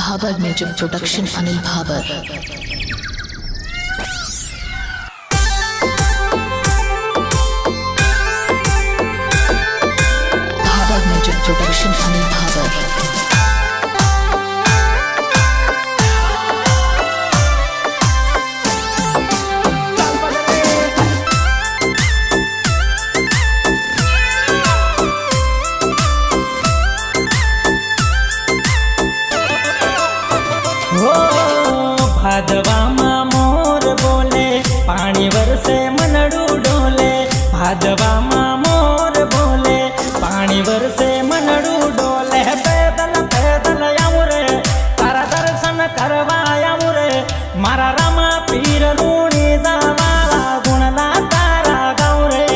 Bhabar music production Anil Bhabar. Bhabar music production Anil Bhabar. भादवा मोर बोले पानी वरसे मनडू डोले। भादवा मोर बोले पानी वरसे मनडू डोले। पैदल पैदल आऊं रे तारा दर्शन करवा आऊं रे। मारा रामा पीर लूणी जावाला गुणला तारा गाऊं रे।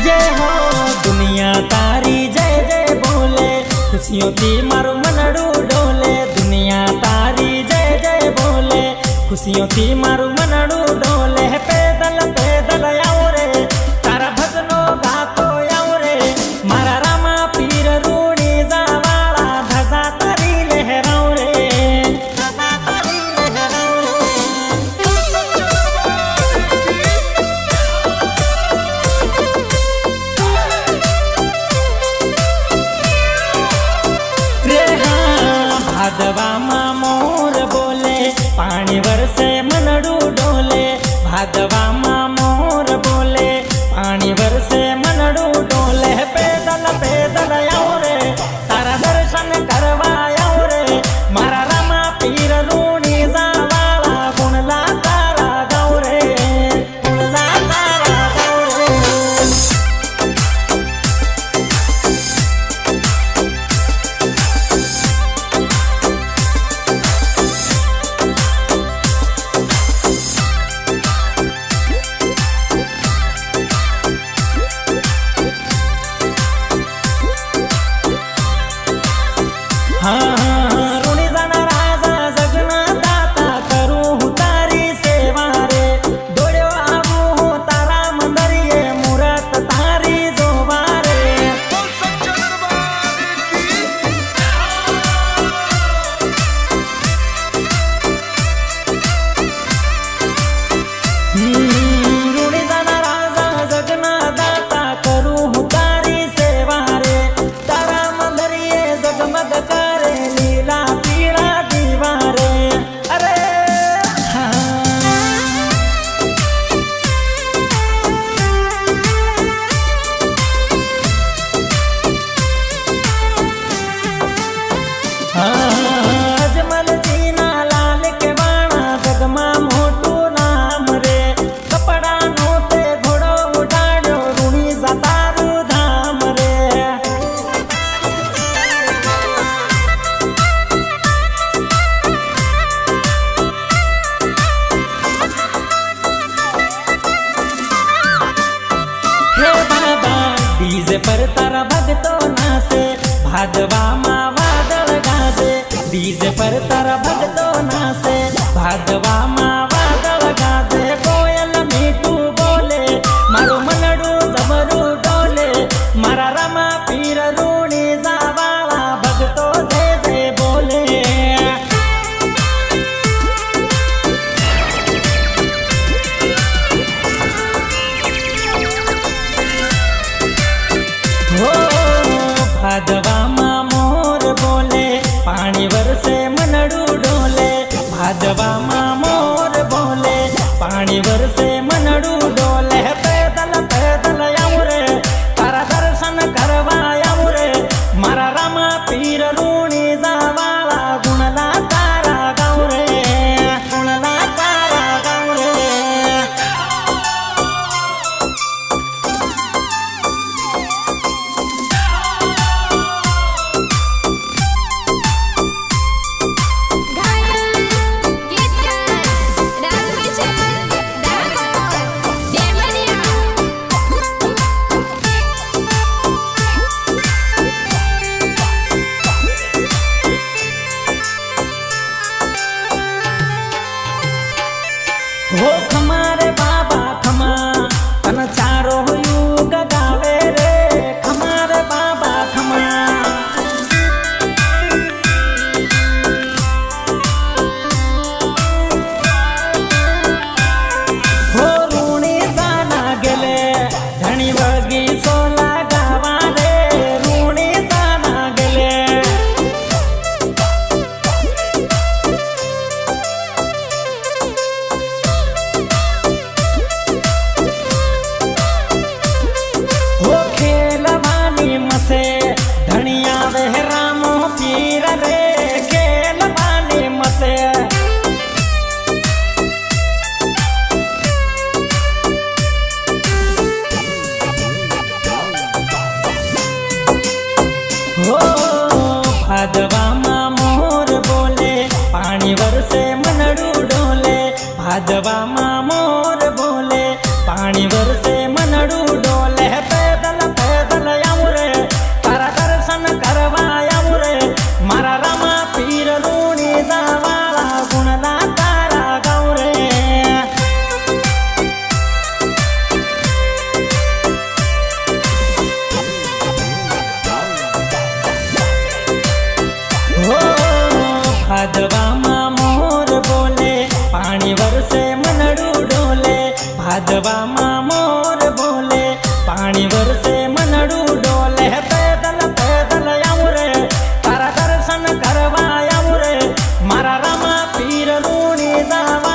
जय हो दुनिया तारी जय जय बोले। खुशियों की मारो मनडू डोले। दुनिया तारी जय जय बोले। खुशियों की मारो मनडू डोले। पैदल पैदल आऊं रे तारा भजनो गातो आऊं रे। मारा रामा पीर रूणी जावाला धजा तारी लहराऊं रे। धजा तारी लहराऊं रे। भादवा मोर बोले पानी वरसे मनडू डोले। भादवा मोर बोले पानी वरसे मनडू डोले। पैदल पैदल आऊं रे तारा दर्शन करवा आऊं रे। मारा रामा पीर लूणी जावाला गुणला तारा गाऊं रे। गुणला तारा गाऊं रे। ऋणी जाना राजा जगना दाता करू तारी सेवा रे। डोळ्यो आबू तारा मंदरिये मुरत तारी जोवा रे। ऋणी जाना राजा जगना दाता करू तारी सेवा रे। तारा मंदरिये जगमग करे लीला पीला दीवारे। अरे अजमल जीना लाल के बाणा जगमा मोटू नाम रे। कपड़ा नोते घोड़ो उठाड्यो ऋणी जातारू धाम रे। हे बाबा डीजे पर तारा भगतो नाचे। भादवा वादळ गाजे। डीजे पर तारा भगतो नाचे। भादवा वादळ गाजे। कोयल मीठू बोले मारो मनडू जबरू डोले। मारा रामा पीर लूणी जावाला भगतो जय जय बोले। हो भादवा मोर बोले पानी वरसे मनडू डोले। भादवा मोर बोले पानी वरसे मनडू डोले। पैदल पैदल आऊं रे तारा दर्शन करवा आऊं रे। मारा रामा पीर लूणी जावाला गुणला तारा गाऊं रे। गुणला तारा गाऊं रे। हो खमारे बाबा ભાદવામાં મોર બોલે પાણી વરસે મનડું ડોલે પેદલ પેદલ આવું રે તારા દર્શન કરવા આવું રે મારા રામા પીર રૂણી જાવાળા ગુણના તારા ગાઉં રે હો ભાદવામાં મોર બોલે પાણી વરસે મનડું ડોલે ભાદવામાં મોર બોલે પાણી વરસે મનડું ડોલે પેદલ પેદલ આવું રે તારા દર્શન કરવા આવું રે મારા રામા પીર રૂણી જાવા